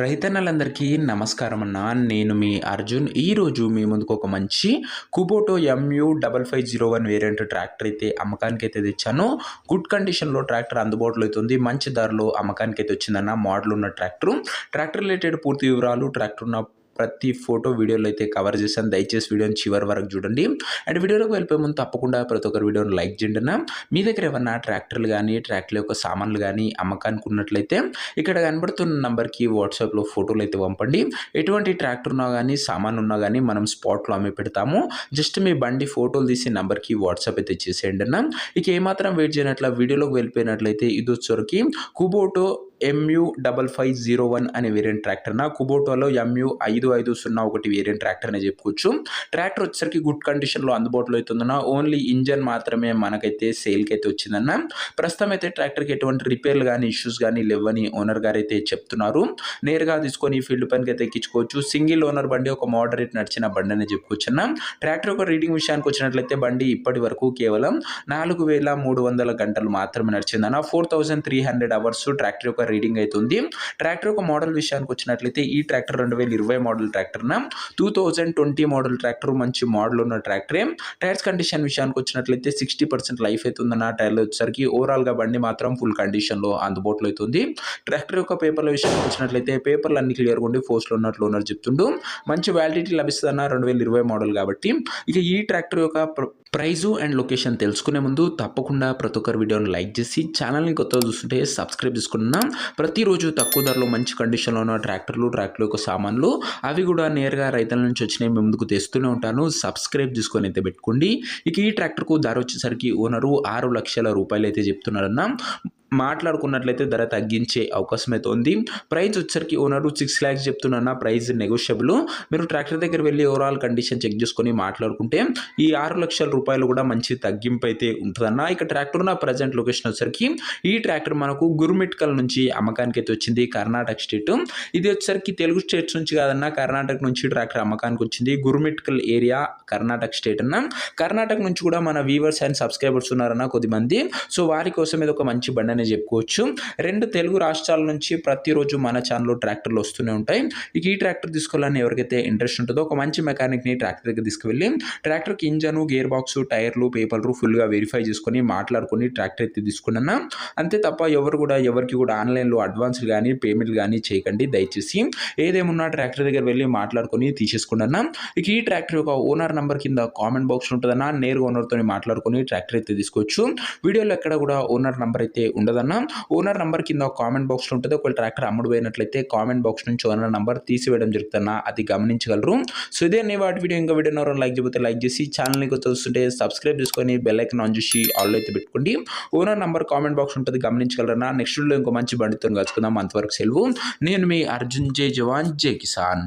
రైతన్నలందరికీ నమస్కారం అన్న. నేను మీ అర్జున్. ఈరోజు మీ ముందుకు ఒక మంచి కుబోటో MU5501 వేరియంట్ ట్రాక్టర్ అయితే అమ్మకానికైతే తెచ్చాను. గుడ్ కండిషన్‌లో ట్రాక్టర్ అందుబాటులో అయితే ఉంది. మంచి ధరలో అమ్మకానికైతే వచ్చిందన్న. మోడల్ ఉన్న ట్రాక్టర్. ట్రాక్టర్ రిలేటెడ్ పూర్తి వివరాలు, ట్రాక్టర్ ఉన్న ప్రతి ఫోటో వీడియోలో అయితే కవర్ చేశాను. దయచేసి వీడియోని చివరి వరకు చూడండి. అండ్ వీడియోలోకి వెళ్ళిపోయే ముందు తప్పకుండా ప్రతి ఒక్కరు వీడియోని లైక్ చేయండి అన్న. మీ దగ్గర ఏమన్నా ట్రాక్టర్లు కానీ, ట్రాక్టర్ యొక్క సామాన్లు కానీ అమ్మకానికి ఉన్నట్లయితే ఇక్కడ కనబడుతున్న నంబర్కి వాట్సాప్లో ఫోటోలు అయితే పంపండి. ఎటువంటి ట్రాక్టర్ ఉన్నా కానీ, సామాన్లు ఉన్నా కానీ మనం స్పాట్లో అమ్మి పెడతాము. జస్ట్ మీ బండి ఫోటోలు తీసి నంబర్కి వాట్సాప్ అయితే చేసేయండి అన్న. ఇక ఏమాత్రం వెయిట్ చేయనట్ల వీడియోలోకి వెళ్ళిపోయినట్లయితే ఇది వచ్చరికి కుబోటో MU5501 అనే వేరియంట్ ట్రాక్టర్. కుబోటోలో MU5501 వేరియంట్ ట్రాక్టర్ అని చెప్పుకోవచ్చు. ట్రాక్టర్ వచ్చేసరికి గుడ్ కండిషన్లో అందుబాటులో అవుతుందన్న. ఓన్లీ ఇంజన్ మాత్రమే మనకైతే సేల్కి అయితే వచ్చిందన్న. ప్రస్తుతం అయితే ట్రాక్టర్కి ఎటువంటి రిపేర్లు కానీ, ఇష్యూస్ కానీ లేవని ఓనర్ గారు అయితే చెప్తున్నారు. నేరుగా తీసుకొని ఫీల్డ్ పనికి అయితే ఎక్కించుకోవచ్చు. సింగిల్ ఓనర్ బండి, ఒక మోడరేట్ నడిచిన బండి అని చెప్పుకోవచ్చు అన్న. ట్రాక్టర్ యొక్క రీడింగ్ విషయానికి వచ్చినట్లయితే బండి ఇప్పటి వరకు కేవలం 4300 గంటలు మాత్రమే నడిచిందన్న. 4300 అవర్స్ ట్రాక్టర్ యొక్క రీడింగ్ అవుతుంది. ట్రాక్టర్ యొక్క మోడల్ విషయానికి వచ్చినట్లయితే ఈ tractor 2020 model tractor 2020 model tractor. మంచి మోడల్ ఉన్న ట్రాక్టరే. టైర్స్ కండిషన్ విషయానికి వచ్చినట్లయితే 60% లైఫ్ అవుతుందన్న. టైర్లు వచ్చేసరికి ఓవరాల్గా బండి మాత్రం ఫుల్ కండిషన్లో అందుబాటులో అవుతుంది. ట్రాక్టర్ యొక్క పేపర్ల విషయానికి వచ్చినట్లయితే పేపర్లు అన్ని క్లియర్గా ఉండి ఫోర్స్లో ఉన్నట్లు ఓనర్ చెప్తుండు. మంచి వ్యాలిడిటీ లభిస్తుందన్న 2020 మోడల్ కాబట్టి. ఇక ఈ ట్రాక్టర్ యొక్క ప్రైజు అండ్ లొకేషన్ తెలుసుకునే ముందు తప్పకుండా ప్రతి ఒక్కరు వీడియోని లైక్ చేసి ఛానల్ని కొత్తగా చూస్తుంటే సబ్స్క్రైబ్ చేసుకున్నాం. ప్రతిరోజు తక్కువ ధరలో మంచి కండిషన్లో ఉన్న ట్రాక్టర్ యొక్క సామాన్లు అవి కూడా నేరుగా రైతుల నుంచి వచ్చినాయి మీ ముందుకు తెస్తూనే ఉంటాను. సబ్స్క్రైబ్ చేసుకొని అయితే పెట్టుకోండి. ఇక ఈ ట్రాక్టర్కు ధర వచ్చేసరికి ఓనరు 6 లక్షల రూపాయలు అయితే చెప్తున్నారన్న. మాట్లాడుకున్నట్లయితే ధర తగ్గించే అవకాశం అయితే ఉంది. ప్రైస్ వచ్చరికి ఓనరు 6 lakhs చెప్తున్నా. Price negotiable. మీరు ట్రాక్టర్ దగ్గర వెళ్ళి ఓవరాల్ కండిషన్ చెక్ చేసుకొని మాట్లాడుకుంటే ఈ 6 లక్షల రూపాయలు కూడా మంచి తగ్గింపు అయితే ఉంటుందన్న. ఇక ట్రాక్టర్ ఉన్న ప్రజెంట్ లొకేషన్ వచ్చరికి ఈ ట్రాక్టర్ మనకు గురుమిట్కల్ నుంచి అమ్మకానికి అయితే వచ్చింది. కర్ణాటక స్టేట్. ఇది వచ్చరికి తెలుగు స్టేట్స్ నుంచి కాదన్న, కర్ణాటక నుంచి ట్రాక్టర్ అమ్మకానికి వచ్చింది. గురుమిట్కల్ ఏరియా కర్ణాటక స్టేట్ అన్న. కర్ణాటక నుంచి కూడా మన వ్యూవర్స్ అండ్ సబ్స్క్రైబర్స్ ఉన్నారన్న కొద్దిమంది. సో వారి కోసం ఇది ఒక మంచి బండి చెప్పుకోవచ్చు. 2 తెలుగు రాష్ట్రాల నుంచి ప్రతిరోజు మన ఛానల్లో ట్రాక్టర్లు వస్తూనే ఉంటాయి. ఇక ఈ ట్రాక్టర్ తీసుకోవాలని ఎవరికైతే ఇంట్రెస్ట్ ఉంటుందో ఒక మంచి మెకానిక్ని ట్రాక్టర్ దగ్గర తీసుకువెళ్ళి ట్రాక్టర్కి ఇంజను, గేర్ బాక్స్, టైర్లు, పేపర్లు ఫుల్గా వెరిఫై చేసుకొని మాట్లాడుకొని ట్రాక్టర్ అయితే తీసుకున్నా. అంతే తప్ప ఎవరికి కూడా ఆన్లైన్లో అడ్వాన్స్ కానీ పేమెంట్లు కానీ చేయకండి దయచేసి. ఏదేమున్నా ట్రాక్టర్ దగ్గర వెళ్ళి మాట్లాడుకొని తీసేసుకున్నా. ఇక ఈ ట్రాక్టర్ యొక్క ఓనర్ నెంబర్ కింద కామెంట్ బాక్స్ ఉంటుందన్న. నేరుగా ఓనర్తో మాట్లాడుకొని ట్రాక్టర్ అయితే తీసుకోవచ్చు. వీడియోలో ఎక్కడ కూడా ఓనర్ నెంబర్ అయితే ఉండదన్న. ఓనర్ నంబర్ కింద కామెంట్ బాక్స్ లో ఉంటుంది. ఒకవేళ ట్రాక్టర్ అమ్ముడు పోయినట్లయితే కామెంట్ బాక్స్ నుంచి ఓనర్ నంబర్ తీసివేయడం జరుగుతుందన్న. అది గమనించగలరు. సో ఇదే వాటి వీడియో. ఇంకా వీడియో లైక్ చేయకపోతే లైక్ చేసి ఛానల్ని కొత్త చూస్తుంటే సబ్స్క్రైబ్ చేసుకొని బెల్ ఐకాన్ ఆన్ చేసి ఆల్ అయితే పెట్టుకోండి. ఓనర్ నంబర్ కామెంట్ బాక్స్ ఉంటుంది, గమనించగలరన్నా. నెక్స్ట్ వీడియో ఇంకో మంచి బండితో కలుసుకుందాం. అంతవరకు సెలవు. నేను మీ అర్జున్. జై జవాన్ జై కిసాన్.